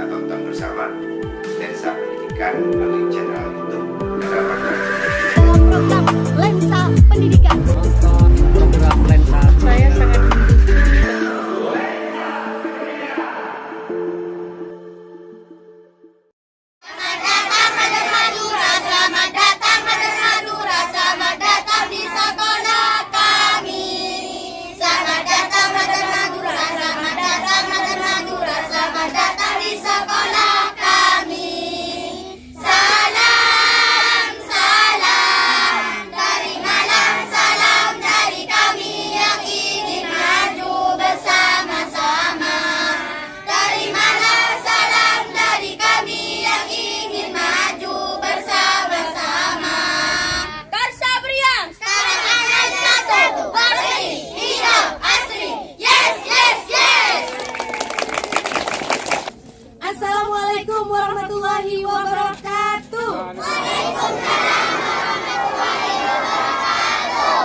kita tonton bersama Lensa Pendidikan melalui channel YouTube Radar Panduran. Program Lensa Pendidikan. Program Lensa. Saya sangat Assalamualaikum warahmatullahi wabarakatuh.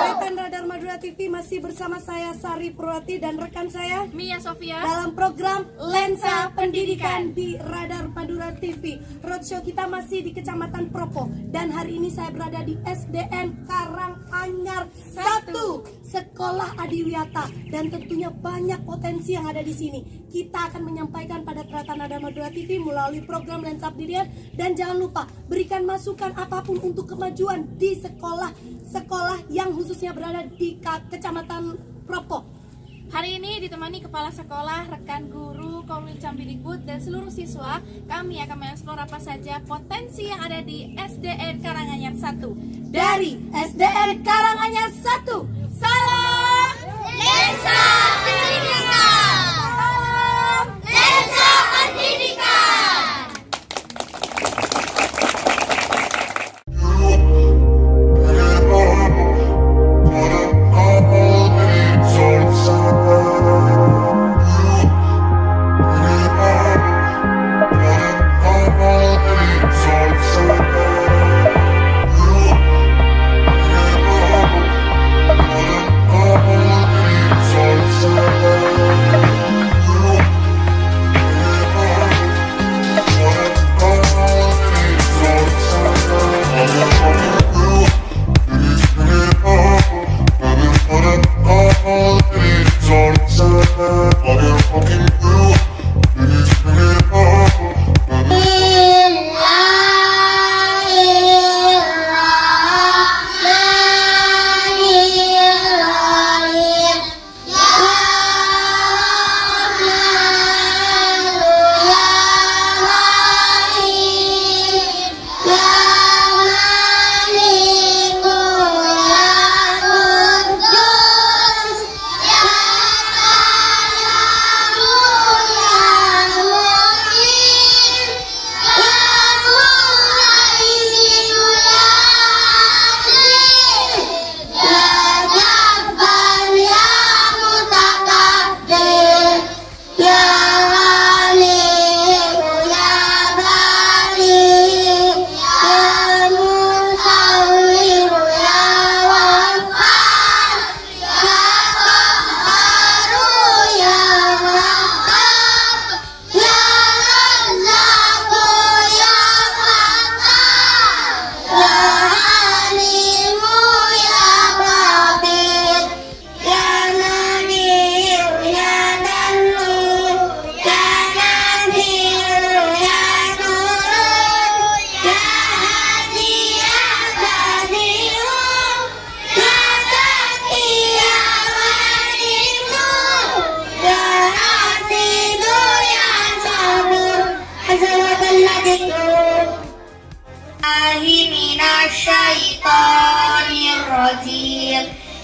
Wetan Radar Madura TV masih bersama saya Sari Purwati dan rekan saya Mia Sofia dalam program Lensa Pendidikan di Radar Madura TV. Roadshow kita masih di Kecamatan Propo dan hari ini saya berada di SDN Karanganyar 1, Sekolah Adiwiyata, dan tentunya banyak potensi yang ada di sini. Kita akan menyampaikan pada Radar Madura TV melalui program Lensa Pendidikan, dan jangan lupa berikan masukan apapun untuk kemajuan di sekolah yang khususnya berada di Kecamatan Propo. Hari ini ditemani kepala sekolah, rekan guru, Komil Cambidikbud, dan seluruh siswa. Kami akan mengeksplor apa saja potensi yang ada di SDN Karanganyar 1. Dari SDN Karanganyar 1, salam Lensa Pendidikan. Salam Lensa Pendidikan.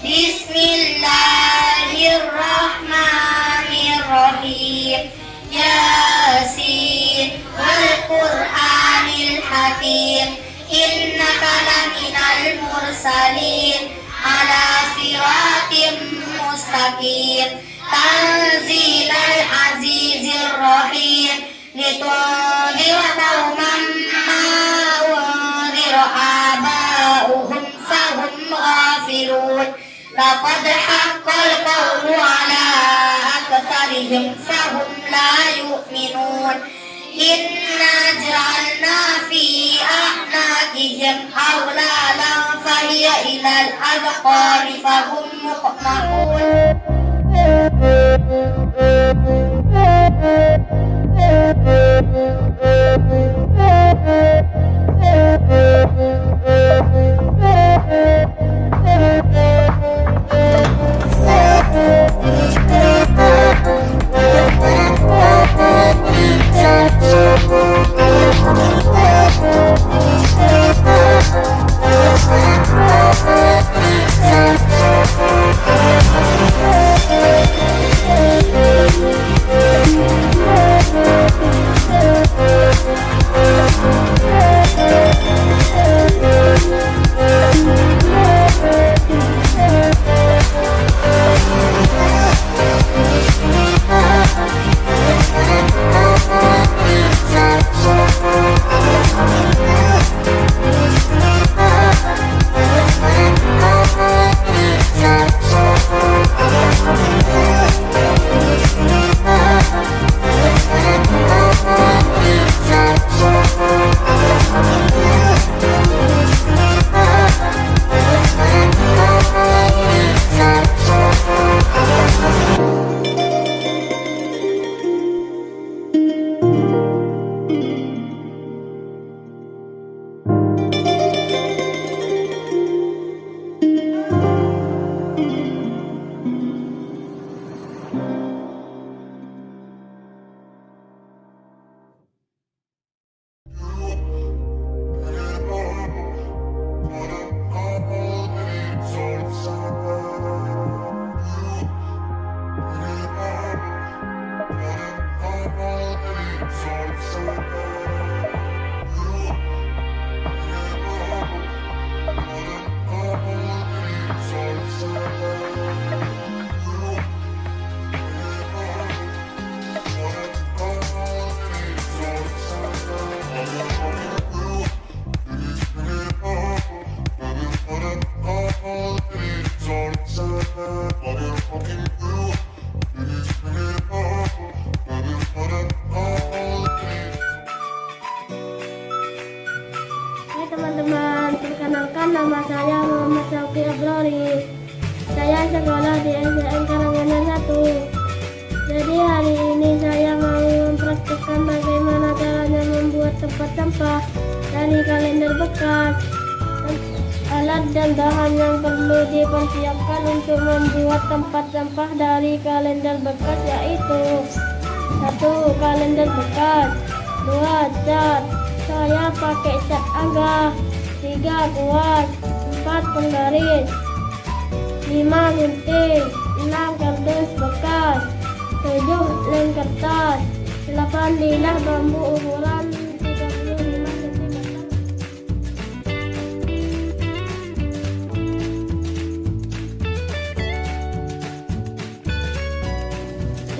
Bismillahirrahmanirrahim. Yasin wal Qur'anil Hakim. Innaka laminal mursalin ala siratim mustaqim. Tanzilal azizir rahim. Litundira qauman ma unzira aba'uhum fahum ghafilun. Laqad haqqal qawlu ala aktsarihim fahum la yu'minun. Inna ja'alna fi a'naqihim aghlalan fahiya ilal adqani fahum muqmahun. Teman-teman, perkenalkan nama saya Muhammad Syauqi Abrori. Saya sekolah di SDN Karanganyar 1. Jadi hari ini saya mau mempraktikkan bagaimana caranya membuat tempat sampah dari kalender bekas. Alat dan bahan yang perlu dipersiapkan untuk membuat tempat sampah dari kalender bekas yaitu 1. Kalender bekas, 2. Cat. Saya pakai cat agak, 3. kuas, 4. penggaris, 5. gunting, 6. kardus bekas, 7. lem kertas, 8. lidah bambu ukuran 35 cm.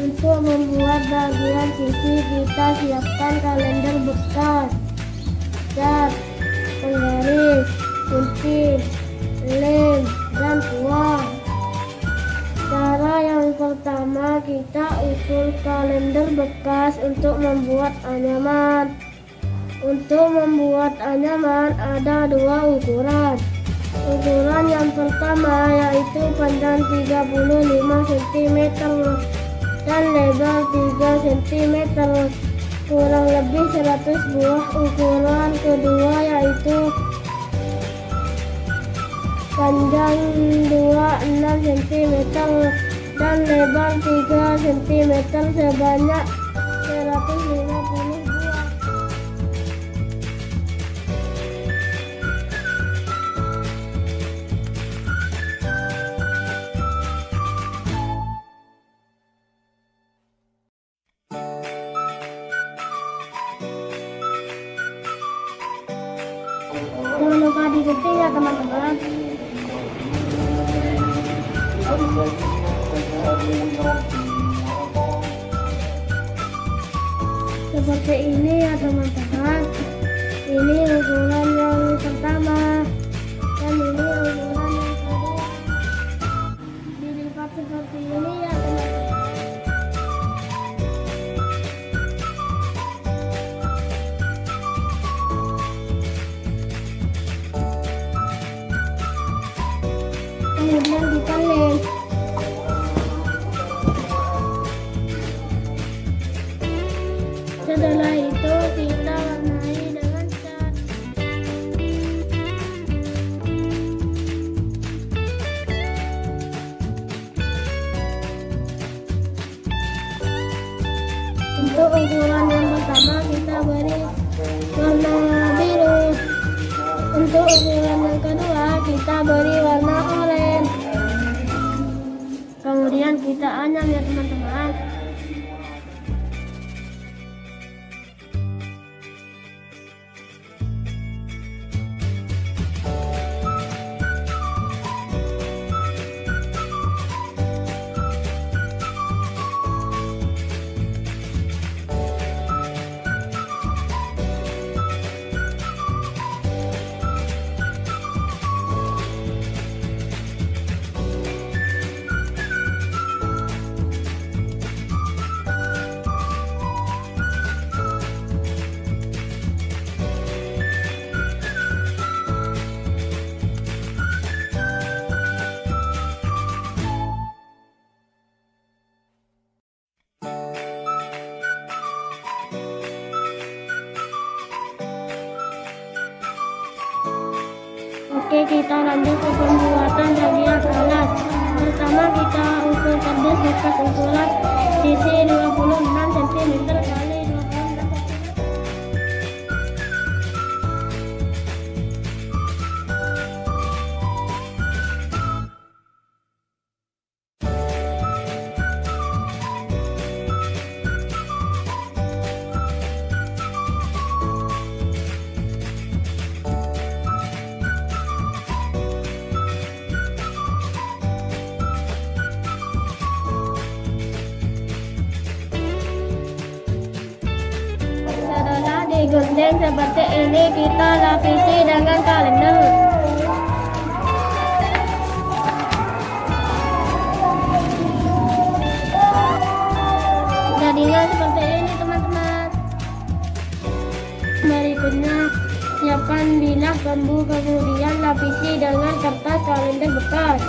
Untuk membuat bagian sisi kita siapkan kalender bekas, cat, penggaris, gunting, lem, dan kuas. Cara yang pertama kita ukur kalender bekas untuk membuat anyaman. Untuk membuat anyaman ada 2 ukuran. Ukuran yang pertama yaitu panjang 35 cm dan lebar 3 cm, kurang lebih 100 buah. Ukuran kedua yaitu panjang 26 cm dan lebar 3 cm sebanyak 150 buah. Jangan lupa digunting ya teman-teman. Seperti ini ya teman-teman. Ini ukuran yang pertama dan ini ukuran yang kedua. Dilipat seperti ini ya teman-teman. kemudian kita lem. Setelah itu kita warnai dengan cat. Untuk ukuran yang pertama kita beri warna biru. Untuk ukuran yang kedua kita beri warna oranye. Kemudian kita anyam ya teman-teman. Oke, kita lanjut ke pembuatan bagian alas. Pertama kita ukur kardus bekas ukuran sisi 26 cm kali 26 cm. Setelah digunting seperti ini, kita lapisi dengan kalender. Jadinya seperti ini teman-teman. Berikutnya siapkan bilah bambu, kemudian lapisi dengan kertas kalender bekas.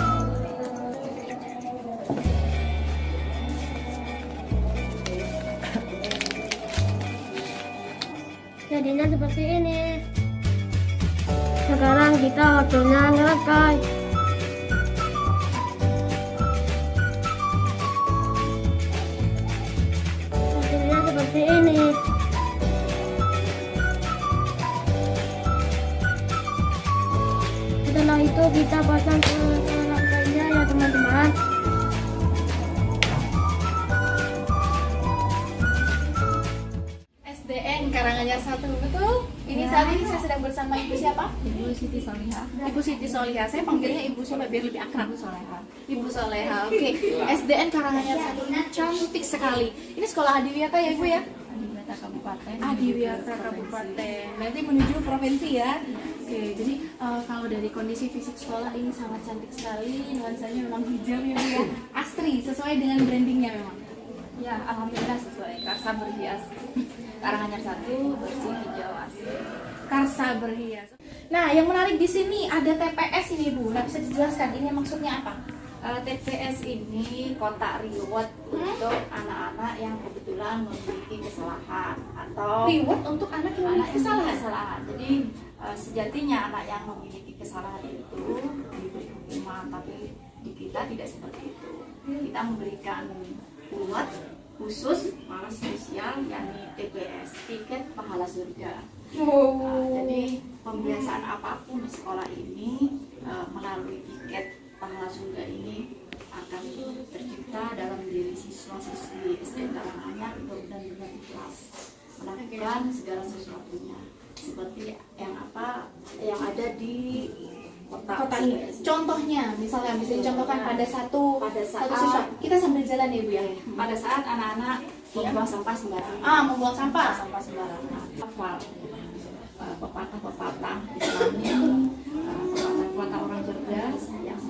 Jadinya seperti ini. Sekarang kita waktunya ngelakkai. Hasilnya seperti ini. Setelah itu kita pasang ke rangkainya ya teman-teman. SDN Karanganyar 1, betul? Ini saat ini saya sedang bersama Ibu siapa? Ibu Siti Soliha. Ibu Siti Soliha. Saya panggilnya Ibu Soleh biar lebih akrab. Ibu Soleha. Oke. SDN Karanganyar 1 ini cantik sekali. Ini sekolah Adiwiyata ya Ibu ya? Adiwiyata Kabupaten. Adiwiyata Kabupaten. Nanti menuju provinsi ya. Oke, jadi kalau dari kondisi fisik sekolah ini sangat cantik sekali. Nuansanya memang hijau ya Bu ya. Asri, sesuai dengan brandingnya memang. Ya, alhamdulillah sesuai. Karsa berhias. Karanganyar 1 bersih hijau asli. Karsa berhias. Nah, yang menarik di sini ada TPS ini Bu. Nah, bisa dijelaskan ini maksudnya apa? TPS ini kotak reward untuk anak-anak yang kebetulan memiliki kesalahan atau Reward untuk anak yang anak memiliki yang kesalahan. Jadi sejatinya anak yang memiliki kesalahan itu diberi hukuman, tapi di kita tidak seperti itu. Kita memberikan reward khusus malah spesial, yakni TPS, tiket pahala surga. Jadi pembiasaan apapun di sekolah ini melalui tiket pahala surga ini akan tercipta dalam diri siswa-siswi SDN Karanganyar untuk benar-benar ikhlas melakukan segala sesuatunya seperti yang ada di Kota ini. Contohnya, misalnya bisa dicontohkan pada satu saat siswa. Kita sambil jalan ya Bu ya. pada saat anak-anak membuang sampah sembarangan. Membuang sampah. Sampah sembarangan. Hafal pepatah-pepatah Islamnya, pepatah-pepatah orang cerdas yang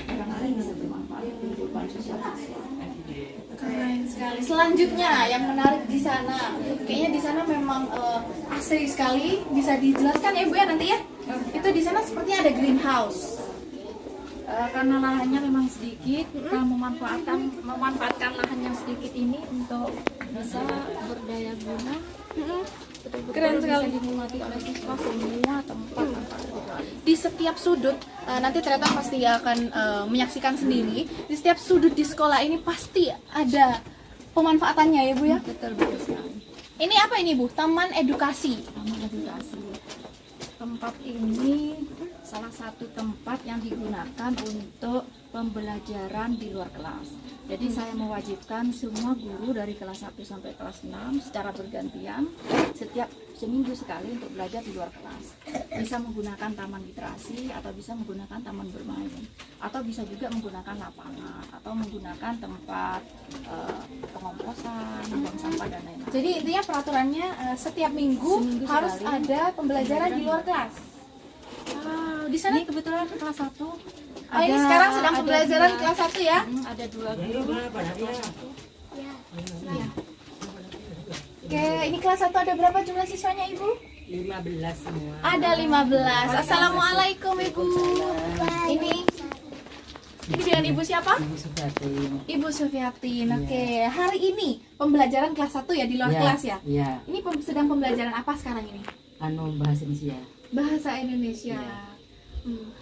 barangkali bisa bermanfaat di kehidupan sosial siswa. Keren sekali. Selanjutnya yang menarik di sana, kayaknya di sana memang asri sekali. Bisa dijelaskan ya Bu ya nanti ya. Itu di sana sepertinya ada greenhouse. Karena lahannya memang sedikit, kita memanfaatkan lahan yang sedikit ini untuk bisa berdaya guna. Betul-betul Keren sekali. bisa dinikmati oleh siswa semua tempat-tempat itu. Di setiap sudut, nanti ternyata pasti akan menyaksikan sendiri. Di setiap sudut di sekolah ini pasti ada pemanfaatannya ya Bu ya. Betul sekali. Ini apa ini Bu? Taman edukasi. Taman edukasi. Tempat ini salah satu tempat yang digunakan untuk pembelajaran di luar kelas. Jadi saya mewajibkan semua guru dari kelas 1 sampai kelas 6 secara bergantian setiap seminggu sekali untuk belajar di luar kelas. Bisa menggunakan taman literasi atau bisa menggunakan taman bermain atau bisa juga menggunakan lapangan atau menggunakan tempat pengomposan, buang sampah dan lain-lain. Jadi intinya peraturannya setiap minggu Seminggu harus sekali. ada pembelajaran di luar kelas. Di sana Ini kebetulan kelas 1. ini sekarang sedang pembelajaran kelas 1 ya. Ada 2 guru. Oke, ini kelas 1 ada berapa jumlah siswanya Ibu? 15 semua. Ada 15. Assalamualaikum Ibu. Ini dengan Ibu siapa? Ibu Sufiatin. Ibu Sufiatin. Oke, hari ini pembelajaran kelas 1 ya di luar kelas ya? Iya. Ini sedang pembelajaran apa sekarang ini? Bahasa Indonesia. Bahasa Indonesia.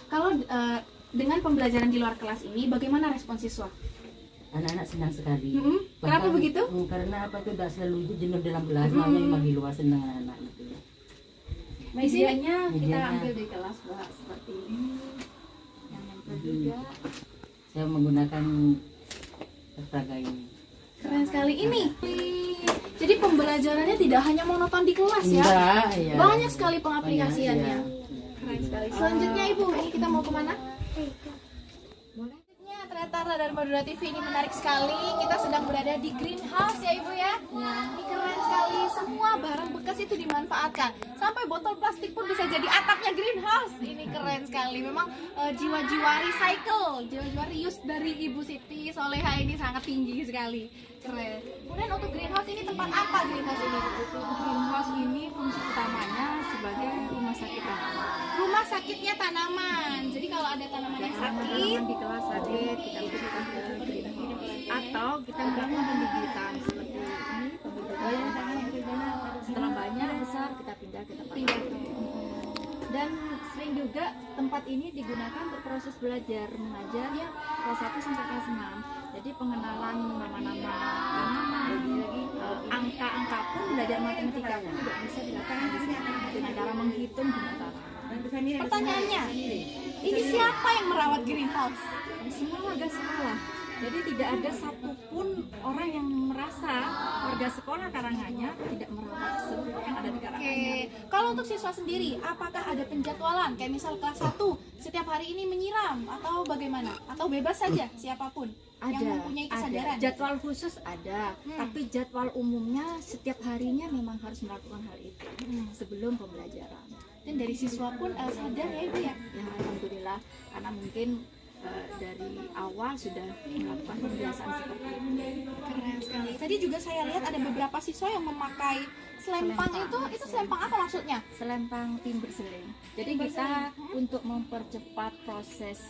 Kalau dengan pembelajaran di luar kelas ini, bagaimana respon siswa? Anak-anak senang sekali. Kenapa begitu? Karena apa tuh tidak selalu jenuh dalam kelas, memang di luar senang anak-anak itu. Medianya kita Medianya. ambil di kelas Mbak, seperti ini. Yang nempel juga. Saya menggunakan Astaga ini. Keren sekali ini. Jadi pembelajarannya tidak hanya monoton di kelas ya. Enggak, iya. Banyak sekali pengaplikasiannya. Banyak, iya. Keren sekali. Selanjutnya Ibu, ini kita mau kemana? Boleh. Ternyata Radar Madura TV ini menarik sekali. Kita sedang berada di greenhouse ya Ibu ya. Ini keren sekali. Semua barang bekas itu dimanfaatkan. Sampai botol plastik pun bisa jadi atapnya greenhouse. Ini keren sekali. Memang jiwa-jiwa recycle, jiwa-jiwa reuse dari Ibu Siti Soleha ini sangat tinggi sekali. Keren. Kemudian untuk greenhouse ini tempat apa greenhouse ini? Greenhouse ini fungsi utamanya sebagai rumah sakit tanaman. Rumah sakitnya tanaman. Jadi kalau ada tanaman yang sakit, Di kelas sakit kita masukkan ke greenhouse. Atau kita melakukan pembibitan seperti ini, pembibitan. Setelah banyak besar kita pindah ke tempat lain. Dan sering juga tempat ini digunakan untuk proses belajar mengajar ya kelas 1 sampai kelas 6. Jadi pengenalan nama-nama tanaman, angka-angka pun belajar matematika pun juga bisa dilakukan di sini dengan cara menghitung jumlah tanaman. pertanyaannya, ini siapa yang merawat greenhouse? Semua warga sekolah. Jadi tidak ada satupun orang yang merasa warga sekolah Karanganyar tidak merawat seluruh yang ada di Karanganyar. Oke, kalau untuk siswa sendiri, apakah ada penjadwalan? Kayak misal kelas 1, setiap hari ini menyiram atau bagaimana? Atau bebas saja siapapun yang mempunyai kesadaran? Jadwal khusus ada, tapi jadwal umumnya setiap harinya memang harus melakukan hal itu sebelum pembelajaran. Dan dari siswa pun sadar ya Ibu ya? Ya alhamdulillah, karena mungkin dari awal sudah melakukan pembiasaan seperti ini. Keren sekali. Tadi juga saya lihat ada beberapa siswa yang memakai selempang. Itu selempang apa maksudnya? Selempang tim berseling. Jadi kita untuk mempercepat proses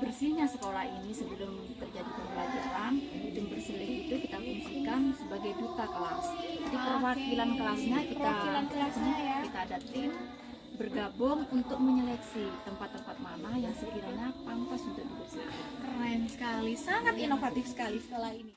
bersihnya sekolah ini sebelum terjadi pembelajaran, tim berseling itu kita fungsikan sebagai duta kelas. Jadi perwakilan kelasnya kita ada tim bergabung untuk menyeleksi tempat-tempat mana yang sekiranya pantas untuk dibersihkan. Keren sekali, sangat inovatif sekali sekolah ini.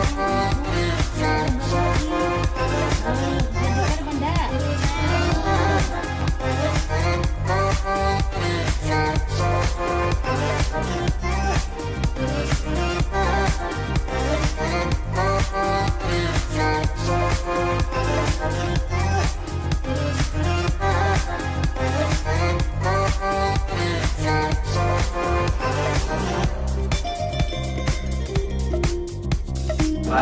Thank you.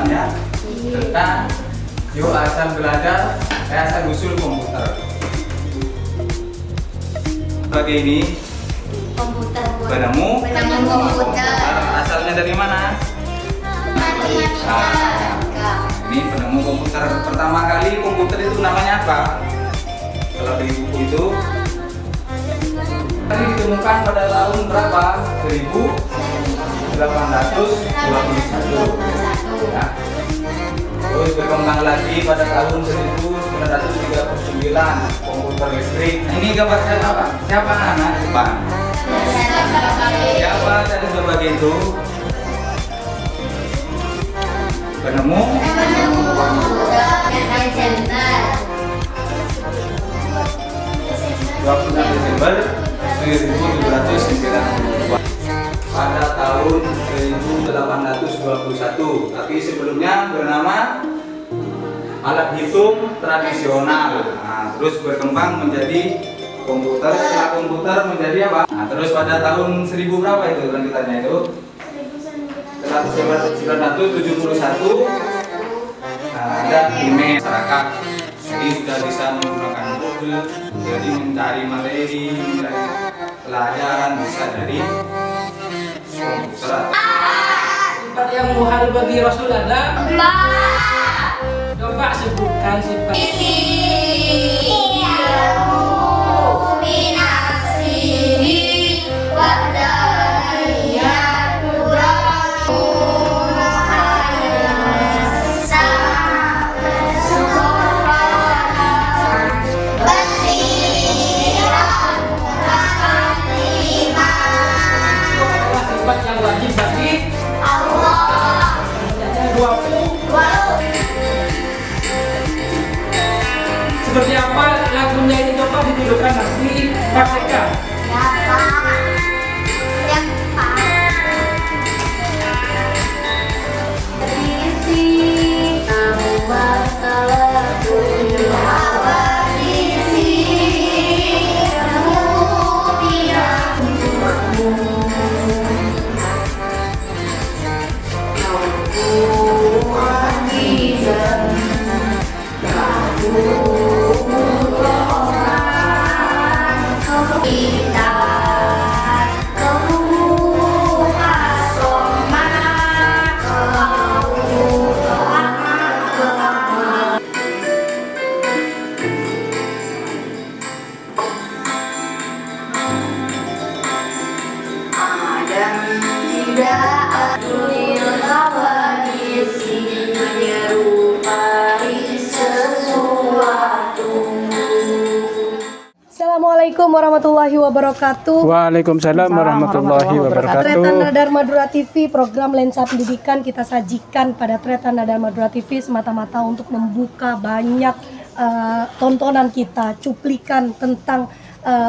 ya tentang yuk asal belajar asal usul komputer. Sebagai ini penemu komputer. asalnya dari mana? Ini penemu komputer. Pertama kali komputer itu namanya apa? Kalau di buku itu ini ditemukan pada tahun berapa? 1821 ya. Terus berkembang lagi pada tahun 1939 komputer listrik. Ini gambar siapa Pak? Siapa anak depan? Siapa tadi sebagai itu? Penemu Desember 1792 pada tahun 1821, tapi sebelumnya bernama alat hitung tradisional. Nah, terus berkembang menjadi komputer, setelah komputer menjadi apa? Nah, terus pada tahun 1000 berapa itu lanjutannya itu? 1971 ada email masyarakat, jadi sudah bisa menggunakan Google, jadi mencari materi, mencari pelajaran bisa dari komputer. Sifat yang muhal bagi Rasul ada? Coba sebutkan sifat. Sifat yang wajib bagi Allah. Seperti apa lagunya ini, coba dituduhkan nanti praktekkan. Assalamualaikum warahmatullahi wabarakatuh. Waalaikumsalam warahmatullahi wabarakatuh. Tretan Nadar Madura TV, program Lensa Pendidikan kita sajikan pada Tretan Nadar Madura TV semata-mata untuk membuka banyak tontonan kita, cuplikan tentang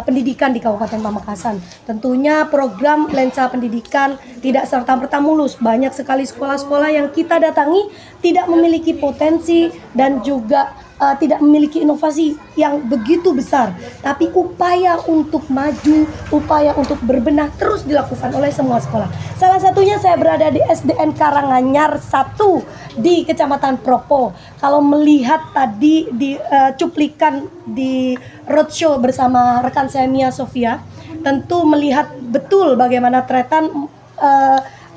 pendidikan di Kabupaten Pamekasan. Tentunya program Lensa Pendidikan tidak serta-merta mulus. Banyak sekali sekolah-sekolah yang kita datangi tidak memiliki potensi dan juga tidak memiliki inovasi yang begitu besar, tapi upaya untuk maju, upaya untuk berbenah terus dilakukan oleh semua sekolah. Salah satunya saya berada di SDN Karanganyar 1 di Kecamatan Propo. Kalau melihat tadi di cuplikan di roadshow bersama rekan saya Mia Sofia, tentu melihat betul bagaimana Tretan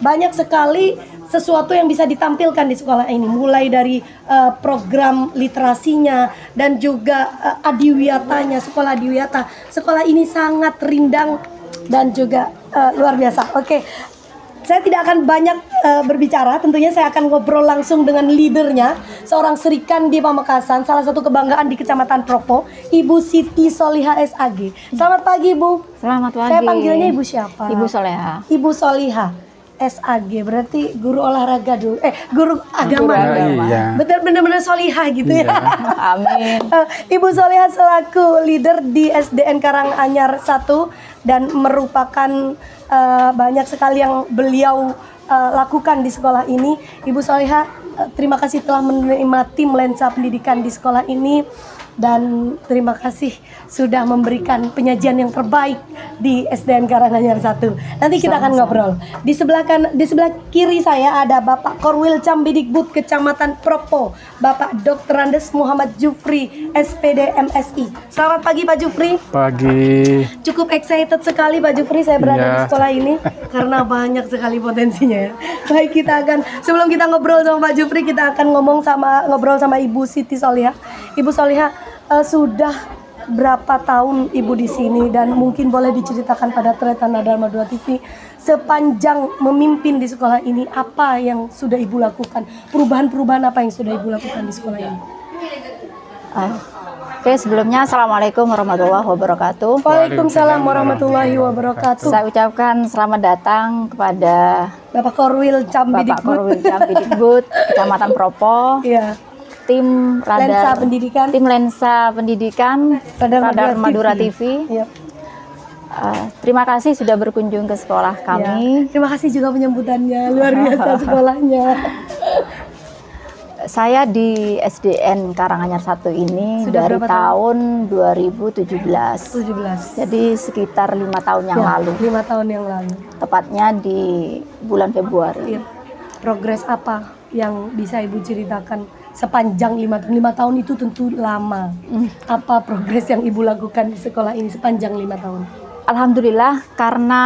banyak sekali sesuatu yang bisa ditampilkan di sekolah ini, mulai dari program literasinya dan juga adiwiyatanya, sekolah adiwiyata. Sekolah ini sangat rindang dan juga luar biasa. Oke, saya tidak akan banyak berbicara, tentunya saya akan ngobrol langsung dengan leadernya, seorang Serikan di Pamekasan, salah satu kebanggaan di Kecamatan Propo, Ibu Siti Soliha SAG. Selamat pagi, Bu. Selamat pagi. Saya panggilnya Ibu siapa? Ibu Soleha. Ibu Soliha SAG, berarti guru olahraga dulu, guru agama. Iya. Benar-benar solihah gitu ya. Amin. Ibu Soliha selaku leader di SDN Karanganyar 1 dan merupakan banyak sekali yang beliau lakukan di sekolah ini. Ibu Soliha, terima kasih telah menerima tim Lensa Pendidikan di sekolah ini. Dan terima kasih sudah memberikan penyajian yang terbaik di SDN Karanganyar 1. Nanti kita akan ngobrol. Di sebelah kiri saya ada Bapak Korwil Cambidikbud Kecamatan Propo, Bapak Dr. Andes Muhammad Jufri, SPD MSI. Selamat pagi Pak Jufri. Pagi. Cukup excited sekali Pak Jufri saya berada Iya. di sekolah ini karena banyak sekali potensinya ya. Baik, kita akan sebelum kita ngobrol sama Pak Jufri, kita akan ngobrol sama Ibu Siti Solihah. Ibu Solihah, sudah berapa tahun Ibu di sini dan mungkin boleh diceritakan pada Tretan Dharma 2 TV sepanjang memimpin di sekolah ini apa yang sudah Ibu lakukan? Perubahan-perubahan apa yang sudah Ibu lakukan di sekolah ini? Oke, sebelumnya Assalamualaikum warahmatullahi wabarakatuh. Waalaikumsalam warahmatullahi wabarakatuh. Saya ucapkan selamat datang kepada Bapak Korwil Bapak Korwil Cambidikbud Kecamatan Propo. Iya. Tim Lensa Pendidikan. Tim Lensa Pendidikan Radar Madura TV. Yep. Terima kasih sudah berkunjung ke sekolah kami. Ya. Terima kasih juga penyambutannya, luar biasa sekolahnya. Saya di SDN Karanganyar 1 ini Sudah dari berapa tahun 2017. 17. Jadi sekitar 5 tahun yang lalu. 5 tahun yang lalu. Tepatnya di bulan Februari. Iya. Progres apa yang bisa Ibu ceritakan sepanjang 5 tahun itu tentu lama. Apa progres yang Ibu lakukan di sekolah ini sepanjang 5 tahun? Alhamdulillah, karena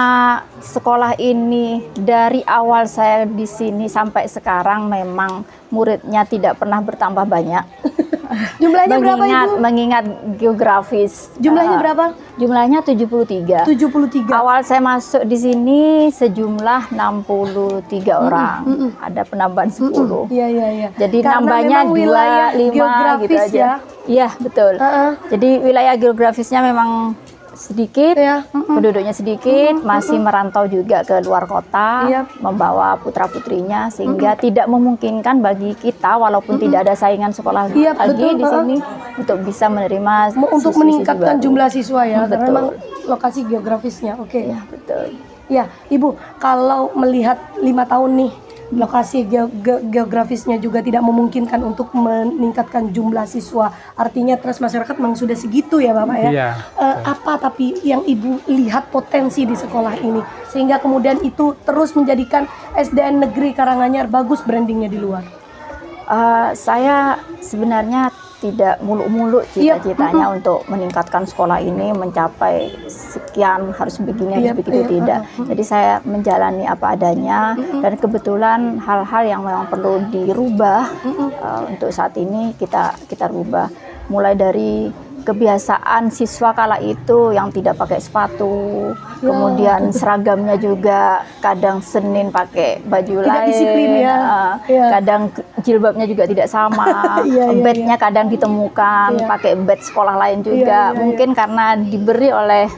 sekolah ini dari awal saya di sini sampai sekarang memang muridnya tidak pernah bertambah banyak. Jumlahnya berapa Ibu? Mengingat geografis. Jumlahnya berapa? Jumlahnya 73. 73. Awal saya masuk di sini sejumlah 63 orang. Ada penambahan 10. Iya. Jadi Karena nambahnya memang wilayah 2, 5 geografis gitu aja. ya. Iya, betul. Jadi wilayah geografisnya memang sedikit, penduduknya sedikit, masih merantau juga ke luar kota, membawa putra-putrinya, sehingga tidak memungkinkan bagi kita, walaupun tidak ada saingan sekolah lagi di sini, untuk bisa menerima untuk meningkatkan jumlah siswa ya, karena betul. memang lokasi geografisnya. Oke. Ya, betul. Ya, Ibu, kalau melihat 5 tahun nih, lokasi geografisnya juga tidak memungkinkan untuk meningkatkan jumlah siswa. Artinya trust masyarakat memang sudah segitu ya Bapak ya. Iya. Apa tapi yang Ibu lihat potensi di sekolah ini sehingga kemudian itu terus menjadikan SDN Negeri Karanganyar bagus brandingnya di luar? Saya sebenarnya tidak muluk-muluk cita-citanya untuk meningkatkan sekolah ini mencapai sekian, harus begini, harus begitu, tidak. Jadi saya menjalani apa adanya, dan kebetulan hal-hal yang memang perlu dirubah untuk saat ini kita rubah. Mulai dari kebiasaan siswa kala itu yang tidak pakai sepatu, kemudian seragamnya juga kadang Senin pakai baju lain, disiplin ya. Kadang jilbabnya juga tidak sama, badge-nya kadang ditemukan pakai badge sekolah lain juga, mungkin karena diberi oleh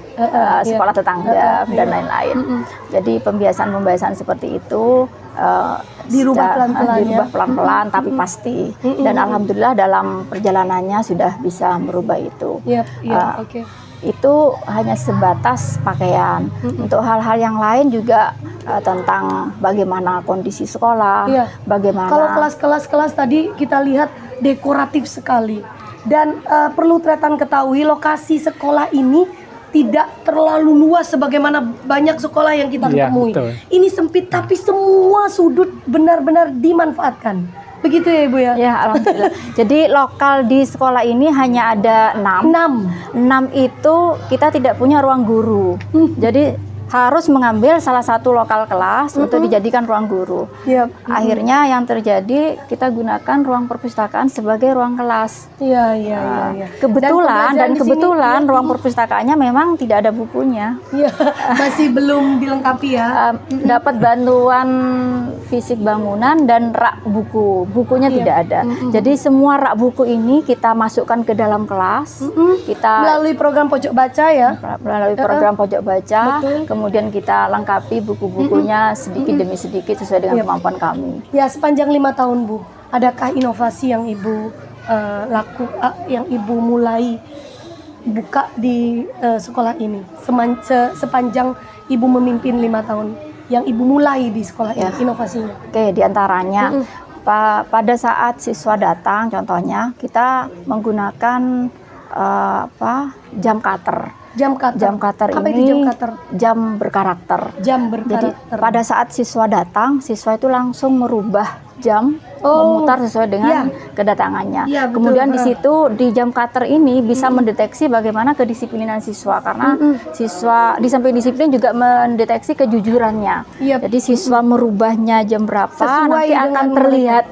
sekolah tetangga dan lain-lain. Jadi pembiasaan seperti itu dirubah pelan-pelan tapi pasti, dan alhamdulillah dalam perjalanannya sudah bisa merubah itu. Itu hanya sebatas pakaian. Untuk hal-hal yang lain juga tentang bagaimana kondisi sekolah, bagaimana kalau kelas tadi kita lihat dekoratif sekali, dan perlu Tretan ketahui lokasi sekolah ini tidak terlalu luas sebagaimana banyak sekolah yang kita temui. Ini sempit tapi semua sudut benar-benar dimanfaatkan. Begitu ya Ibu ya? Ya, alhamdulillah. Jadi lokal di sekolah ini hanya ada 6 itu kita tidak punya ruang guru. Jadi harus mengambil salah satu lokal kelas untuk dijadikan ruang guru. Akhirnya yang terjadi kita gunakan ruang perpustakaan sebagai ruang kelas. Kebetulan ruang perpustakaannya memang tidak ada bukunya. Masih belum dilengkapi ya. Dapat bantuan fisik bangunan dan rak buku. Bukunya tidak ada. Jadi semua rak buku ini kita masukkan ke dalam kelas. Kita melalui program pojok baca ya. Melalui program pojok baca. Kemudian kita lengkapi buku-bukunya sedikit demi sedikit sesuai dengan kemampuan kami. Ya, sepanjang 5 tahun Bu, adakah inovasi yang Ibu yang Ibu mulai buka di sekolah ini sepanjang Ibu memimpin 5 tahun yang Ibu mulai di sekolah ini, inovasinya? Oke, diantaranya pada saat siswa datang, contohnya kita menggunakan jam cutter. Jam cutter. Apa itu ini jam cutter? jam berkarakter. Jam Jadi berkarakter. pada saat siswa datang, siswa itu langsung merubah jam, memutar sesuai dengan kedatangannya. Iya, betul. Kemudian di situ di jam cutter ini bisa mendeteksi bagaimana kedisiplinan siswa, karena siswa di samping disiplin juga mendeteksi kejujurannya. Iya, Jadi siswa merubahnya jam berapa Sesuai nanti akan dengan terlihat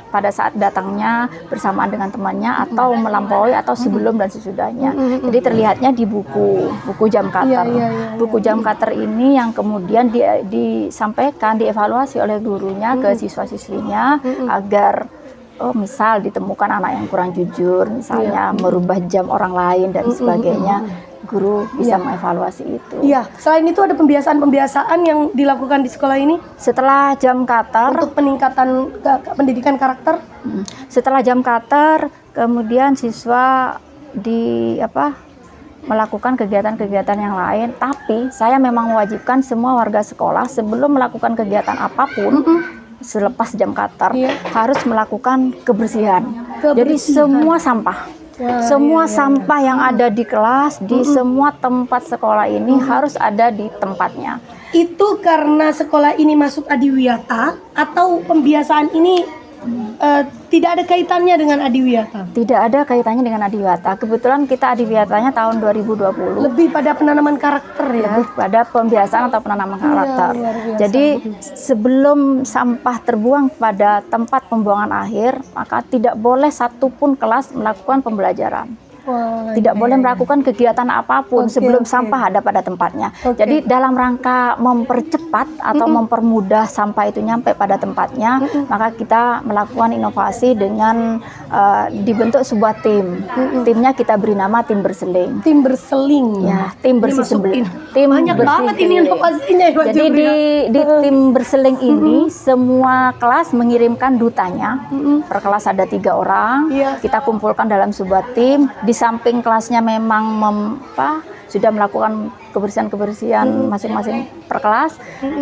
pada saat datangnya bersamaan dengan temannya atau melampaui atau sebelum dan sesudahnya. Jadi terlihatnya di buku jam cutter. Buku jam cutter ini yang kemudian disampaikan, dievaluasi oleh gurunya ke siswa-siswinya agar misal ditemukan anak yang kurang jujur, misalnya merubah jam orang lain dan sebagainya, guru bisa mengevaluasi itu. Iya, selain itu ada pembiasaan yang dilakukan di sekolah ini Setelah jam cutter, untuk peningkatan pendidikan karakter. setelah jam cutter, kemudian siswa melakukan kegiatan-kegiatan yang lain, tapi saya memang mewajibkan semua warga sekolah sebelum melakukan kegiatan apapun selepas jam cutter harus melakukan kebersihan. Jadi semua sampah, sampah yang ada di kelas, di semua tempat sekolah ini harus ada di tempatnya. Itu karena sekolah ini masuk Adiwiyata atau pembiasaan ini tidak ada kaitannya dengan Adiwiyata? Tidak ada kaitannya dengan Adiwiyata. Kebetulan kita Adiwiyatanya tahun 2020. Lebih pada penanaman karakter ya? Lebih pada pembiasaan atau penanaman karakter. Jadi sebelum sampah terbuang pada tempat pembuangan akhir, maka tidak boleh satupun kelas melakukan pembelajaran. Tidak boleh melakukan kegiatan apapun sebelum sampah ada pada tempatnya. Jadi dalam rangka mempercepat atau mempermudah sampah itu nyampe pada tempatnya, maka kita melakukan inovasi dengan dibentuk sebuah tim. Timnya kita beri nama tim berseling. Tim berseling. Ya, tim bersih sebeling. Tim banyak banget ini inovasinya. Jadi di tim berseling ini semua kelas mengirimkan dutanya. Per kelas ada 3 orang. Kita kumpulkan dalam sebuah tim. Di samping kelasnya memang sudah melakukan kebersihan-kebersihan masing-masing per kelas,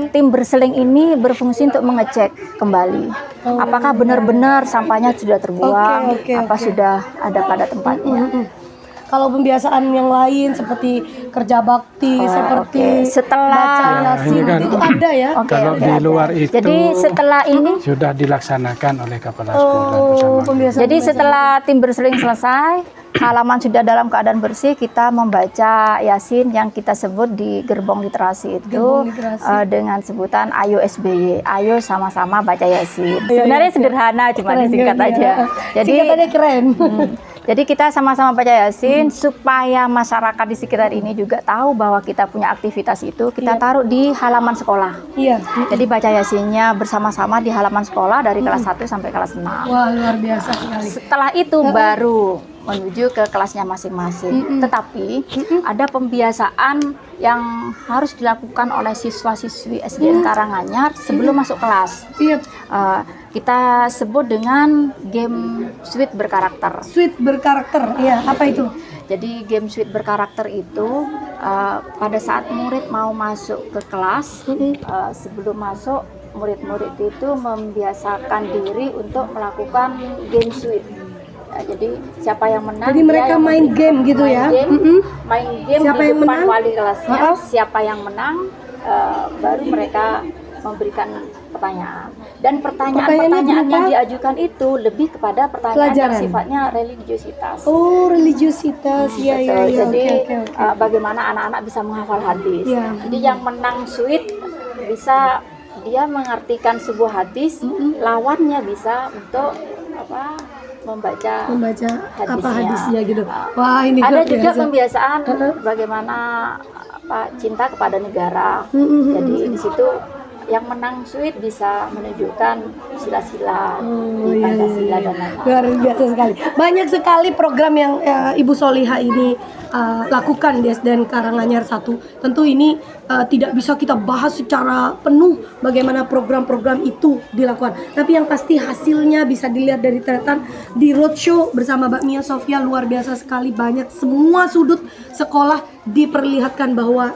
tim berseling ini berfungsi untuk mengecek kembali apakah benar-benar sampahnya sudah terbuang, sudah ada pada tempatnya. Kalau pembiasaan yang lain seperti kerja bakti, seperti setelah baca Yasin, itu ada ya? Kalau di luar itu jadi setelah ini sudah dilaksanakan oleh kepala sekolah bersama. Jadi setelah tim berseling selesai, halaman sudah dalam keadaan bersih, kita membaca Yasin yang kita sebut di gerbong literasi itu dengan sebutan Ayo SBY, ayo sama-sama baca Yasin. Sebenarnya sederhana, cuma disingkat aja. Jadi singkatannya keren. Jadi kita sama-sama baca Yasin supaya masyarakat di sekitar ini juga tahu bahwa kita punya aktivitas itu, kita taruh di halaman sekolah. Jadi baca Yasinnya bersama-sama di halaman sekolah dari kelas 1 sampai kelas 6. Wah, luar biasa sekali. Setelah itu baru menuju ke kelasnya masing-masing. Tetapi ada pembiasaan yang harus dilakukan oleh siswa-siswi SDN Karanganyar sebelum masuk kelas. Kita sebut dengan game suite berkarakter. Suite berkarakter, iya. Apa itu? Jadi game suite berkarakter itu pada saat murid mau masuk ke kelas, sebelum masuk murid-murid itu membiasakan diri untuk melakukan game suite. Jadi siapa yang menang? Jadi mereka main game gitu ya? Main game siapa di yang depan menang? wali kelasnya. Siapa yang menang, baru mereka memberikan pertanyaan. Dan pertanyaan-pertanyaan yang diajukan itu lebih kepada pertanyaan yang sifatnya religiositas. Oh, religiositas, iya. Jadi bagaimana anak-anak bisa menghafal hadis. Jadi yang menang suite bisa dia mengartikan sebuah hadis, lawannya bisa untuk membaca hadisnya gitu. Wah, ini ada juga pembiasaan bagaimana cinta kepada negara. Jadi di situ yang menang suite bisa menunjukkan sila-sila di Pancasila dan lain-lain. Luar biasa sekali. Banyak sekali program yang Ibu Solihah ini lakukan di SDN Karanganyar 1. Tentu ini tidak bisa kita bahas secara penuh bagaimana program-program itu dilakukan. Tapi yang pasti hasilnya bisa dilihat dari catatan di roadshow bersama Mbak Mia Sofia. Luar biasa sekali, banyak semua sudut sekolah diperlihatkan bahwa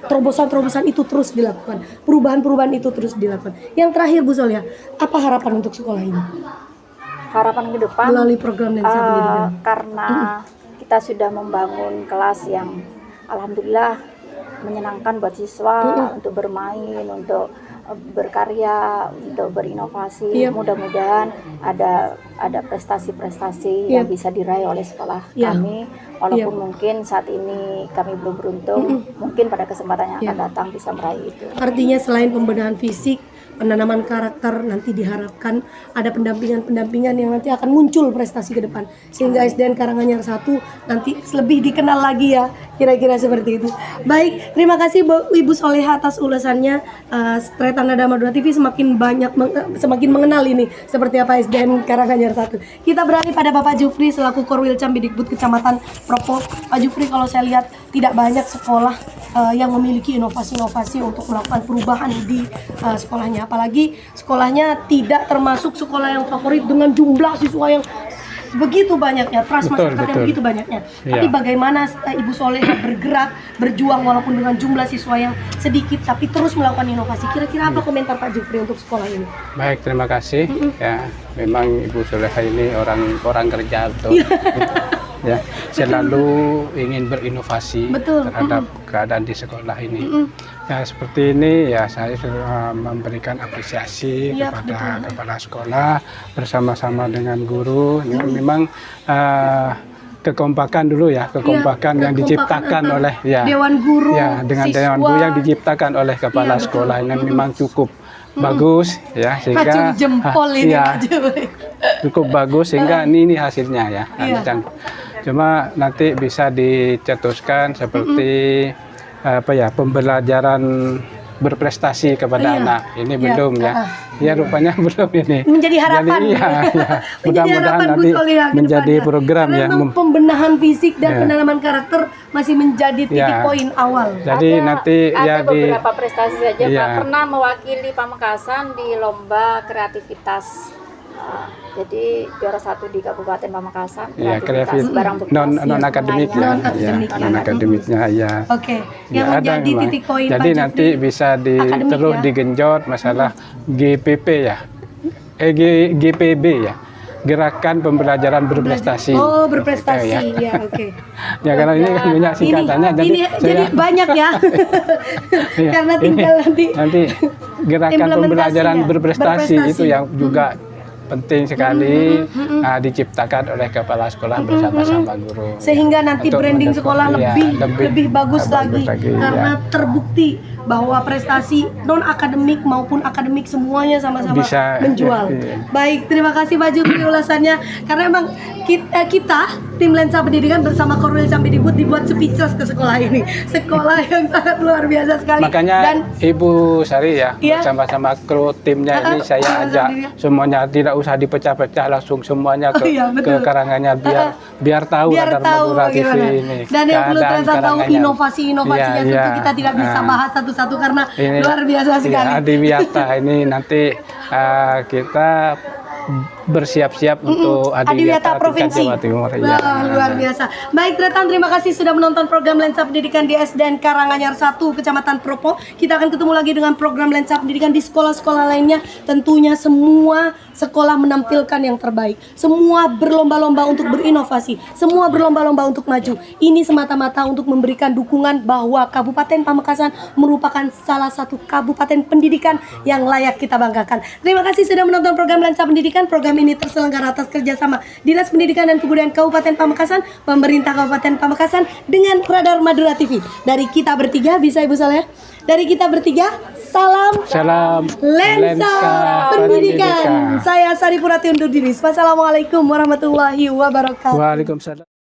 terobosan-terobosan itu terus dilakukan, perubahan-perubahan itu terus dilakukan. Yang terakhir Bu Soleha, apa harapan untuk sekolah ini? Harapan ke depan Melalui program Lensa Pendidikan. Karena kita sudah membangun kelas yang alhamdulillah menyenangkan buat siswa untuk bermain, untuk berkarya, untuk berinovasi. Mudah-mudahan ada prestasi-prestasi yang bisa diraih oleh sekolah kami, walaupun mungkin saat ini kami belum beruntung, mungkin pada kesempatan yang akan datang bisa meraih itu. Artinya selain pembenahan fisik, penanaman karakter, nanti diharapkan ada pendampingan-pendampingan yang nanti akan muncul prestasi ke depan, sehingga SDN Karanganyar 1 nanti lebih dikenal lagi ya, kira-kira seperti itu. Baik, terima kasih Ibu Soleha atas ulasannya. Tretan Nada Madura TV semakin mengenal ini seperti apa SDN Karanganyar 1. Kita beralih pada Bapak Jufri selaku Korwil Cambidikbud Kecamatan Propo. Pak Jufri, kalau saya lihat tidak banyak sekolah yang memiliki inovasi-inovasi untuk melakukan perubahan di sekolahnya, apalagi sekolahnya tidak termasuk sekolah yang favorit dengan jumlah siswa yang begitu banyaknya, trust masyarakat yang begitu banyaknya. Tapi bagaimana Ibu Soleha bergerak, berjuang walaupun dengan jumlah siswa yang sedikit, tapi terus melakukan inovasi. Kira-kira apa komentar Pak Jufri untuk sekolah ini? Baik, terima kasih. Ya, memang Ibu Soleha ini orang kerja betul. Ya, selalu ingin berinovasi terhadap keadaan di sekolah ini. Ya, seperti ini ya, saya sudah memberikan apresiasi kepada kepala sekolah bersama-sama dengan guru. Ya, memang kekompakan dulu ya, kekompakan yang diciptakan oleh Dewan Guru, dengan siswa, Dewan Guru yang diciptakan oleh kepala sekolah ini memang cukup bagus ya, sehingga jempol ini cukup bagus sehingga ini hasilnya ya. Cuma nanti bisa dicetuskan seperti pembelajaran berprestasi kepada anak. Ini belum ya. Ya rupanya belum ini. Menjadi harapan. Jadi mudah-mudahan nanti menjadi program ya. Pembenahan fisik dan penanaman karakter masih menjadi titik poin awal. Jadi nanti ada beberapa prestasi saja. Pak pernah mewakili Pamekasan di lomba kreativitas. Jadi juara 1 di Kabupaten Pamekasan, kreativitas barang bekas non akademiknya ya. Oke, yang menjadi titik poin. Jadi nanti bisa terus digenjot masalah GPP ya, GPB ya, Gerakan Pembelajaran Berprestasi. Oh, berprestasi ya, oke. Ya karena ini kan banyak singkatannya, jadi banyak ya. Karena tinggal nanti Gerakan Pembelajaran Berprestasi itu yang juga penting sekali diciptakan oleh kepala sekolah bersama-sama guru. Sehingga nanti branding sekolah lebih bagus lagi karena terbukti bahwa prestasi non akademik maupun akademik semuanya sama-sama menjual. Baik, terima kasih Pak Jufri ulasannya. Karena emang kita tim Lensa Pendidikan bersama Korwil Cambidikbud dibuat speechless ke sekolah ini. Sekolah yang sangat luar biasa sekali. Makanya dan Ibu Sari ya bersama-sama kru timnya ini saya ajak semuanya, tidak usah dipecah-pecah, langsung semuanya ke Karanganyar biar tahu Radar Madura TV ini. Dan yang perlu ternyata tahu inovasi-inovasinya tentu kita tidak bisa bahas satu-satu karena ini, luar biasa sekali. Adiwiyata ini nanti kita bersiap-siap untuk Adiwiyata Provinsi Jawa Timur. Luar biasa. Baik Tretan, terima kasih sudah menonton program Lensa Pendidikan di SDN Karanganyar 1 Kecamatan Propo. Kita akan ketemu lagi dengan program Lensa Pendidikan di sekolah-sekolah lainnya. Tentunya semua sekolah menampilkan yang terbaik. Semua berlomba-lomba untuk berinovasi. Semua berlomba-lomba untuk maju. Ini semata-mata untuk memberikan dukungan bahwa Kabupaten Pamekasan merupakan salah satu kabupaten pendidikan yang layak kita banggakan. Terima kasih sudah menonton program Lensa Pendidikan. Program ini terselenggara atas kerjasama Dinas Pendidikan dan Kebudayaan Kabupaten Pamekasan, Pemerintah Kabupaten Pamekasan dengan Radar Madura TV. Dari kita bertiga, bisa Ibu Soleha? Dari kita bertiga, salam Lensa Pendidikan. Saya Sari Purati undur diri. Wassalamualaikum warahmatullahi wabarakatuh. Waalaikumsalam.